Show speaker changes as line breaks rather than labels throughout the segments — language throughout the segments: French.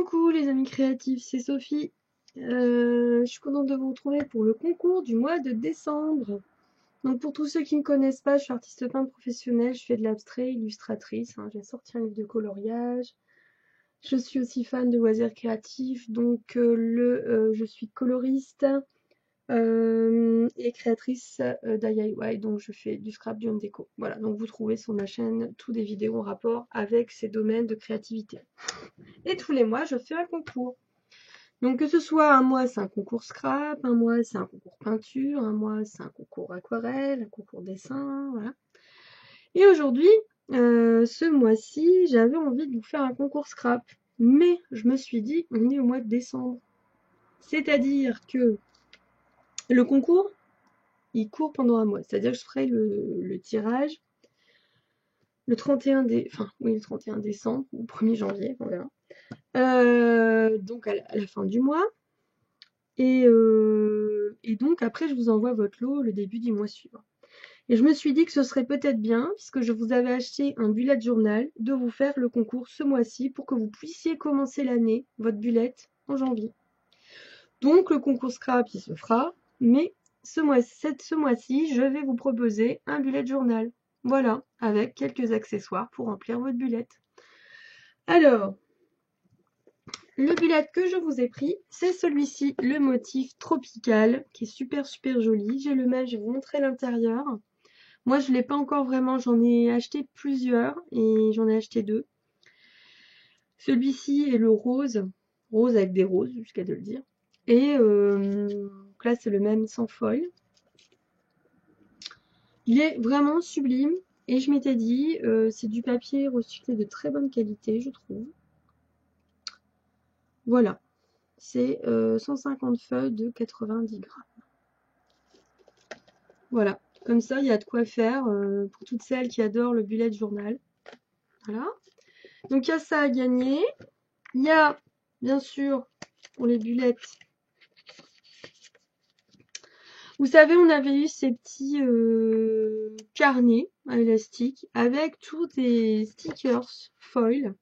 Coucou les amis créatifs, c'est Sophie. Je suis contente de vous retrouver pour le concours du mois de décembre. Donc pour tous ceux qui ne me connaissent pas, je suis artiste peintre professionnelle, je fais de l'abstrait, illustratrice, hein. J'ai sorti un livre de coloriage. Je suis aussi fan de loisirs créatifs, donc je suis coloriste et créatrice d'IY, donc je fais du scrap, du home déco. Voilà, donc vous trouvez sur ma chaîne tous des vidéos en rapport avec ces domaines de créativité. Et tous les mois, je fais un concours. Donc que ce soit un mois, c'est un concours scrap, un mois, c'est un concours peinture, un mois, c'est un concours aquarelle, un concours dessin, voilà. Et aujourd'hui, ce mois-ci, j'avais envie de vous faire un concours scrap. Mais je me suis dit, on est au mois de décembre. C'est-à-dire que le concours, il court pendant un mois. C'est-à-dire que je ferai le tirage le 31 le 31 décembre ou 1er janvier, on verra. Donc à la fin du mois. Et donc après, je vous envoie votre lot le début du mois suivant. Et je me suis dit que ce serait peut-être bien, puisque je vous avais acheté un bullet journal, de vous faire le concours ce mois-ci pour que vous puissiez commencer l'année, votre bullet, en janvier. Donc le concours scrap, il se fera, mais ce mois-ci, je vais vous proposer un bullet journal. Voilà, avec quelques accessoires pour remplir votre bullet. Alors, le bullet que je vous ai pris, c'est celui-ci, le motif tropical, qui est super joli. J'ai le même, je vais vous montrer l'intérieur. Moi, je ne l'ai pas encore vraiment, j'en ai acheté plusieurs et j'en ai acheté 2. Celui-ci est le rose, rose avec des roses, jusqu'à de le dire. Et là, c'est le même sans foil. Il est vraiment sublime et je m'étais dit, c'est du papier recyclé de très bonne qualité, je trouve. Voilà. C'est 150 feuilles de 90 grammes. Voilà, comme ça, il y a de quoi faire pour toutes celles qui adorent le bullet journal. Voilà. Donc, il y a ça à gagner. Il y a, bien sûr, pour les bullets, vous savez, on avait eu ces petits carnets à élastique avec tous des stickers foil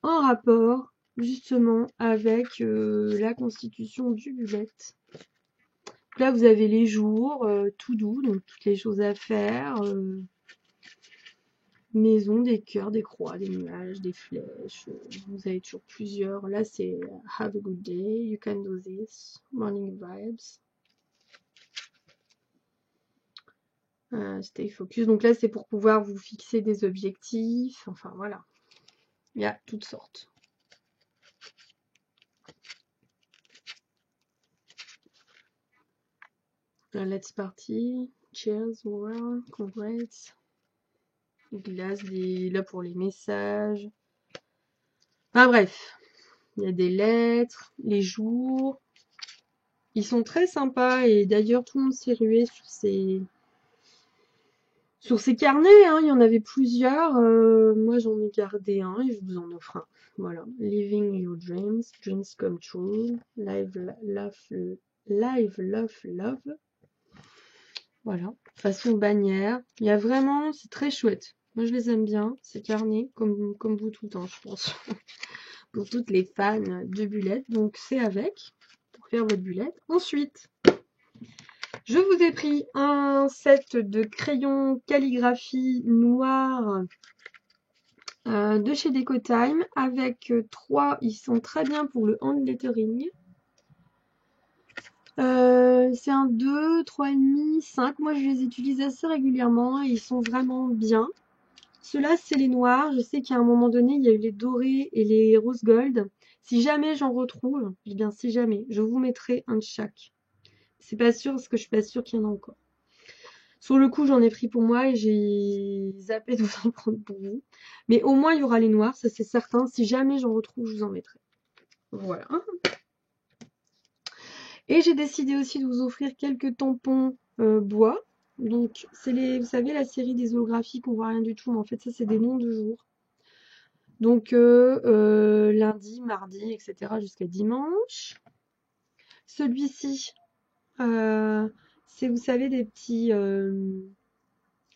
en rapport, justement, avec la constitution du bullet. Là, vous avez les jours, tout doux, donc toutes les choses à faire. Maison, des cœurs, des croix, des nuages, des flèches. Vous avez toujours plusieurs. Là, c'est Have a good day, you can do this, morning vibes. Stay focus. Donc là, c'est pour pouvoir vous fixer des objectifs. Enfin, voilà. Il y a toutes sortes. Let's party. Cheers, world, congrats. Glace, là pour les messages. Enfin bref. Il y a des lettres, les jours. Ils sont très sympas et d'ailleurs tout le monde s'est rué sur ces carnets, hein. Il y en avait plusieurs. Moi j'en ai gardé un et je vous en offre un. Voilà. Living your dreams, dreams come true. Live, love, love. Voilà. Façon bannière. Il y a vraiment, c'est très chouette. Moi je les aime bien, ces carnets, comme vous tout le temps, je pense. Pour toutes les fans de bullet. Donc c'est avec, pour faire votre bullet. Ensuite, je vous ai pris un set de crayons calligraphie noir de chez Decotime avec 3, ils sont très bien pour le hand lettering. C'est un 2, 3,5, 5. Moi, je les utilise assez régulièrement et ils sont vraiment bien. Ceux-là, c'est les noirs. Je sais qu'à un moment donné, il y a eu les dorés et les rose gold. Si jamais j'en retrouve, eh bien si jamais, je vous mettrai un de chaque. C'est pas sûr parce que je suis pas sûre qu'il y en a encore. Sur le coup, j'en ai pris pour moi et j'ai zappé de vous en prendre pour vous. Mais au moins, il y aura les noirs, ça c'est certain. Si jamais j'en retrouve, je vous en mettrai. Voilà. Et j'ai décidé aussi de vous offrir quelques tampons bois. Donc, c'est vous savez, la série des holographies qu'on voit rien du tout, mais en fait, ça, c'est des noms de jours. Donc, lundi, mardi, etc. jusqu'à dimanche. Celui-ci, c'est, vous savez, des petits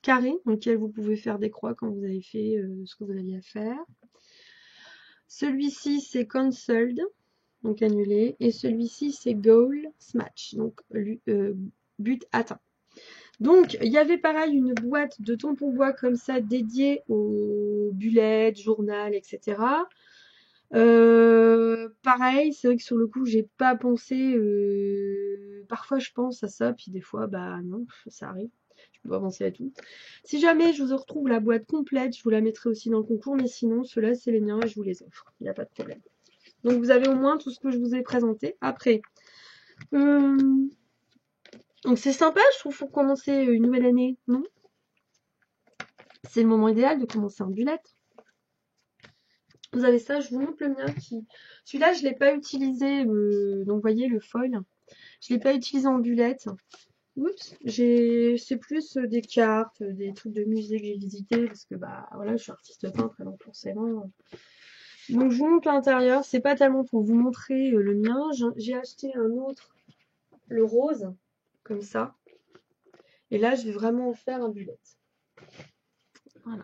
carrés dans lesquels vous pouvez faire des croix quand vous avez fait ce que vous aviez à faire. Celui-ci, c'est cancelled, donc annulé. Et celui-ci, c'est goal smash, donc but atteint. Donc, il y avait pareil une boîte de tampons bois comme ça dédiée aux bullets, journal, etc. Pareil, c'est vrai que sur le coup, j'ai pas pensé. Parfois, je pense à ça, puis des fois, bah non, ça arrive. Je peux pas penser à tout. Si jamais je vous retrouve la boîte complète, je vous la mettrai aussi dans le concours, mais sinon, ceux-là, c'est les miens et je vous les offre. Il n'y a pas de problème. Donc, vous avez au moins tout ce que je vous ai présenté. Après, donc c'est sympa, je trouve, pour commencer une nouvelle année, non? C'est le moment idéal de commencer en bullet. Vous avez ça, je vous montre le mien qui. Celui-là, je ne l'ai pas utilisé, donc vous voyez le foil. Je ne l'ai pas utilisé en bullette. Oups, c'est plus des cartes, des trucs de musée que j'ai visité, parce que bah voilà, je suis artiste peintre, donc forcément. Donc je vous montre l'intérieur, c'est pas tellement pour vous montrer le mien. J'ai acheté un autre, le rose, comme ça. Et là, je vais vraiment en faire un bullette. Voilà.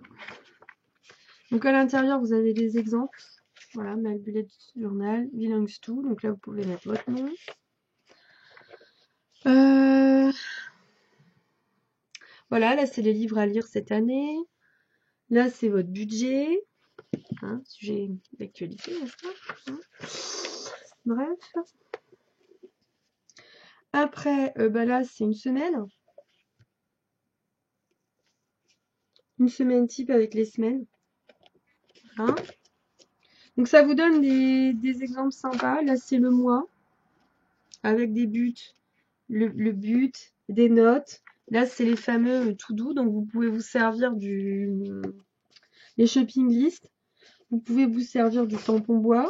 Donc à l'intérieur, vous avez des exemples. Voilà, my bullet journal belongs to. Donc là, vous pouvez mettre votre nom. Voilà, là, c'est les livres à lire cette année. Là, c'est votre budget. Hein, sujet d'actualité, n'est-ce pas? Bref. Après, bah là, c'est une semaine. Une semaine type avec les semaines. Hein, donc ça vous donne des exemples sympas. Là, c'est le mois. Avec des buts. Le but, des notes. Là, c'est les fameux to do. Donc, vous pouvez vous servir les shopping list. Vous pouvez vous servir du tampon bois.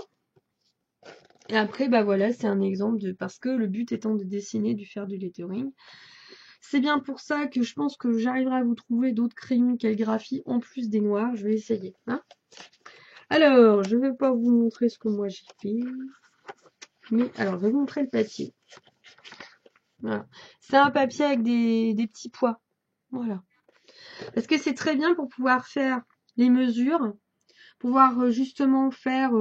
Et après, bah voilà, c'est un exemple de. Parce que le but étant de dessiner, de faire du lettering. C'est bien pour ça que je pense que j'arriverai à vous trouver d'autres crayons de calligraphie en plus des noirs. Je vais essayer. Hein, alors, je ne vais pas vous montrer ce que moi j'ai fait. Mais alors, je vais vous montrer le papier. Voilà. C'est un papier avec des petits pois. Voilà. Parce que c'est très bien pour pouvoir faire les mesures, pouvoir justement faire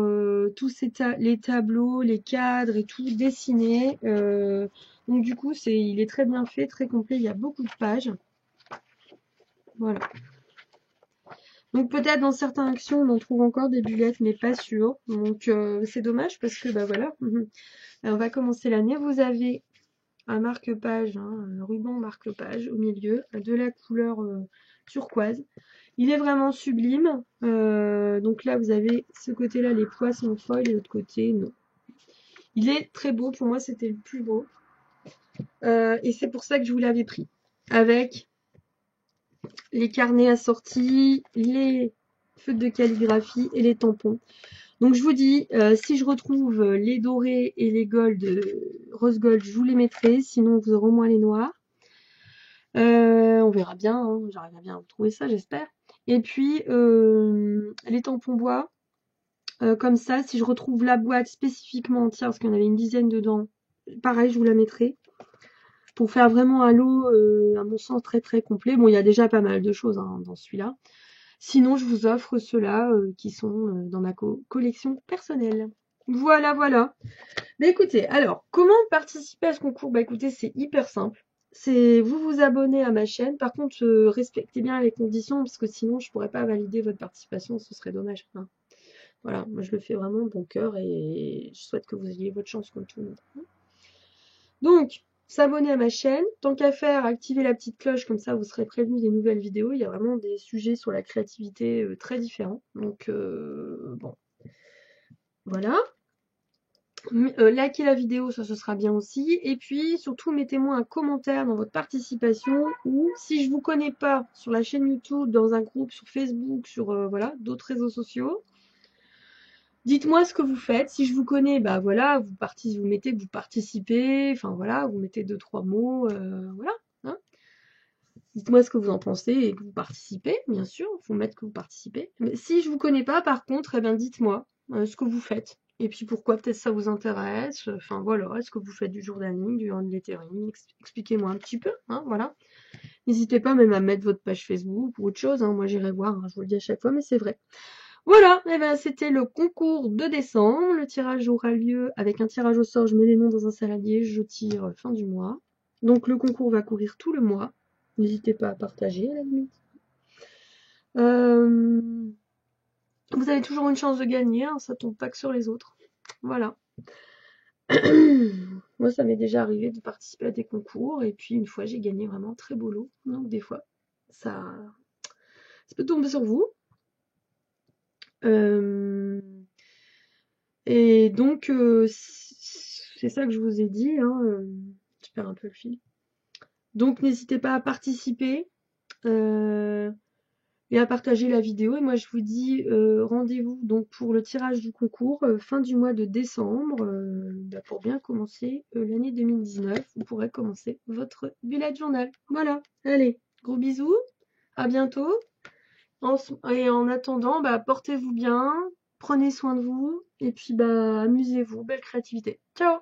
tous les tableaux, les cadres et tout, dessiner. Donc du coup, il est très bien fait, très complet, il y a beaucoup de pages. Voilà. Donc peut-être dans certaines actions, on en trouve encore des bullettes, mais pas sûr. Donc c'est dommage parce que bah voilà. On va commencer l'année. Vous avez un marque-page, hein, un ruban marque-page au milieu, de la couleur turquoise. Il est vraiment sublime. Donc là, vous avez ce côté-là, les poissons foil, et l'autre côté, non. Il est très beau. Pour moi, c'était le plus beau. Et c'est pour ça que je vous l'avais pris. Avec les carnets assortis, les feutres de calligraphie et les tampons. Donc je vous dis, si je retrouve les dorés et les gold, rose gold, je vous les mettrai. Sinon, vous aurez au moins les noirs. On verra bien. Hein. J'arriverai bien à vous trouver ça, j'espère. Et puis, les tampons bois. Comme ça, si je retrouve la boîte spécifiquement entière, parce qu'il y en avait une dizaine dedans, pareil, je vous la mettrai. Pour faire vraiment un lot, à mon sens, très très complet. Bon, il y a déjà pas mal de choses hein, dans celui-là. Sinon, je vous offre ceux-là qui sont dans ma collection personnelle. Voilà, voilà. Mais écoutez, alors, comment participer à ce concours? Bah écoutez, c'est hyper simple. C'est vous vous abonnez à ma chaîne. Par contre, respectez bien les conditions, parce que sinon, je pourrais pas valider votre participation, ce serait dommage. Hein. Voilà, moi je le fais vraiment de bon cœur et je souhaite que vous ayez votre chance comme tout le monde. Donc, s'abonner à ma chaîne. Tant qu'à faire, activez la petite cloche, comme ça vous serez prévenu des nouvelles vidéos. Il y a vraiment des sujets sur la créativité très différents. Donc, bon. Voilà. Likez la vidéo, ça ce sera bien aussi. Et puis, surtout, mettez-moi un commentaire dans votre participation ou si je vous connais pas sur la chaîne YouTube, dans un groupe, sur Facebook, sur voilà, d'autres réseaux sociaux. Dites-moi ce que vous faites. Si je vous connais, bah voilà, vous mettez que vous participez. Enfin voilà, vous mettez 2-3 mots. Voilà. Hein. Dites-moi ce que vous en pensez et que vous participez, bien sûr. Il faut mettre que vous participez. Mais si je vous connais pas, par contre, eh bien dites-moi ce que vous faites. Et puis pourquoi peut-être ça vous intéresse. Enfin voilà, est-ce que vous faites du journaling, du hand lettering. Expliquez-moi un petit peu. Hein, voilà. N'hésitez pas même à mettre votre page Facebook ou autre chose. Hein. Moi j'irai voir, hein, je vous le dis à chaque fois, mais c'est vrai. Voilà, et ben c'était le concours de décembre. Le tirage aura lieu avec un tirage au sort. Je mets les noms dans un saladier, je tire fin du mois. Donc le concours va courir tout le mois. N'hésitez pas à partager à la limite. Vous avez toujours une chance de gagner, hein, ça tombe pas que sur les autres. Voilà. Moi, ça m'est déjà arrivé de participer à des concours et puis une fois, j'ai gagné vraiment très beau lot. Donc des fois, ça peut tomber sur vous. Et donc, c'est ça que je vous ai dit. Hein, je perds un peu le fil. Donc, n'hésitez pas à participer et à partager la vidéo. Et moi, je vous dis rendez-vous donc pour le tirage du concours fin du mois de décembre pour bien commencer l'année 2019. Vous pourrez commencer votre bullet journal. Voilà. Allez, gros bisous. À bientôt. Et en attendant, portez-vous bien, prenez soin de vous, et puis amusez-vous, belle créativité. Ciao!